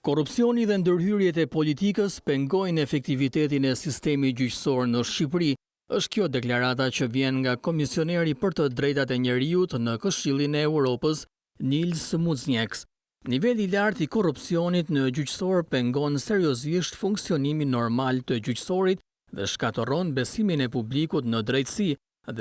Korrupsioni dhe ndërhyrjet e politikës pengojnë efektivitetin e sistemit gjyqësor në Shqipëri. Është kjo deklarata që vjen nga Komisioneri për të drejtat e njerëzit në Këshillin e Evropës, Nils Muižnieks. Niveli i lartë i korrupsionit në gjyqësor pengon seriozisht funksionimin normal të gjyqësorit dhe shkatërron besimin e publikut në drejtësi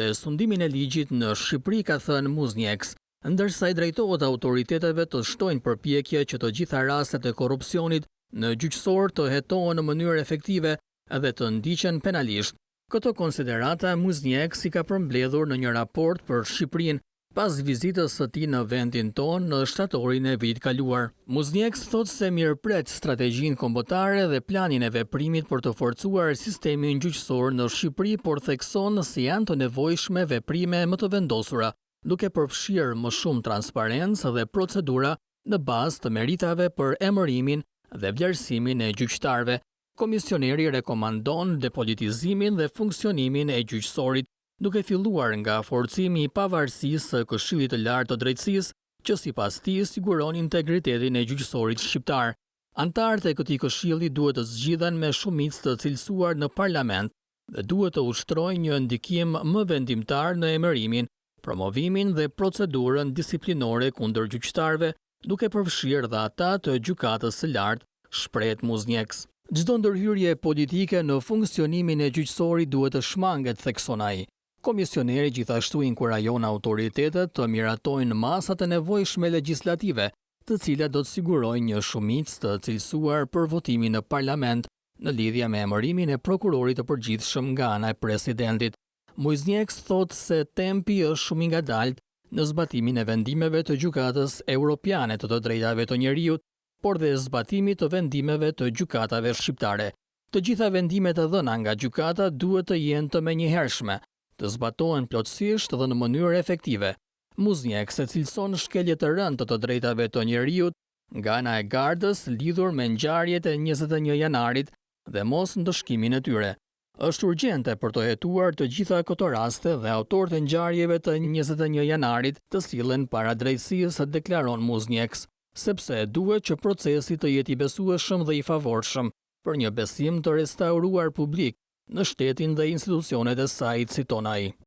dhe sundimin e ligjit në Shqipëri, ka thënë Muižnieks, ndërsa i drejtohet autoriteteve të shtojnë përpjekje që të gjitha rastet e korrupsionit në gjyqësor të hetohen në mënyrë efektive dhe të ndiqen penalisht. Këto konsiderata Muižnieks i ka përmbledhur në një raport për Shqipërinë pas vizitës së tij në vendin tonë në shtatorin e vitit kaluar. Muižnieks thotë se mirëpret strategjinë kombëtare dhe planin e veprimit për të forcuar sistemin gjyqësor në Shqipëri, por thekson se janë të nevojshme veprime më të vendosura, duke përfshirë më shumë transparencë dhe procedura në bazë të meritave për emërimin dhe vlerësimin e gjyqtarëve. Komisioneri rekomandon depolitizimin dhe funksionimin e gjyqësorit, duke filluar nga forcimi i pavarësisë së Këshillit të Lartë të Drejtësisë, që sipas tij siguron integritetin e gjyqësorit shqiptar. Anëtarët e këtij këshilli duhet të zgjidhen me shumicë të cilësuar në parlament dhe duhet të ushtrojnë një ndikim më vendimtar në emërimin, promovimin dhe procedurën disiplinore kundër gjyqtarëve, duke përfshirë dhe ata të gjykatës së lartë, shpreh Muižnieks. Çdo ndërhyrje politike në funksionimin e gjyqësorit duhet të shmanget, thekson ai. Komisioneri gjithashtu inkurajon autoritetet të miratojnë masat e nevojshme legjislative, të cilat do të sigurojnë një shumicë të cilësuar për votimin në parlament në lidhje me emërimin e prokurorit të përgjithshëm nga ana e presidentit. Muižnieks thotë se tempi është shumë i ngadalt në zbatimin e vendimeve të Gjykatës Evropiane të drejtave të njerëzit, por dhe zbatimit të vendimeve të gjykatave shqiptare. Të gjitha vendimet e dhëna nga gjykata duhet të jenë të menjëhershme, të zbatohen plotësisht dhe në mënyrë efektive. Muižnieks e cilëson shkelje të rënda të drejtave të njerëzit nga ana e Gardës lidhur me ngjarjet e 21 janarit dhe mos ndëshkimin e tyre. Është urgjente për të hetuar të gjitha këto raste dhe autorët e ngjarjeve të 21 janarit të sillen para drejtësisë, deklaron Muižnieks, sepse duhet që procesi të jetë i besueshëm dhe i favorshëm për një besim të restauruar publik në shtetin dhe institucionet e saj, citon ai.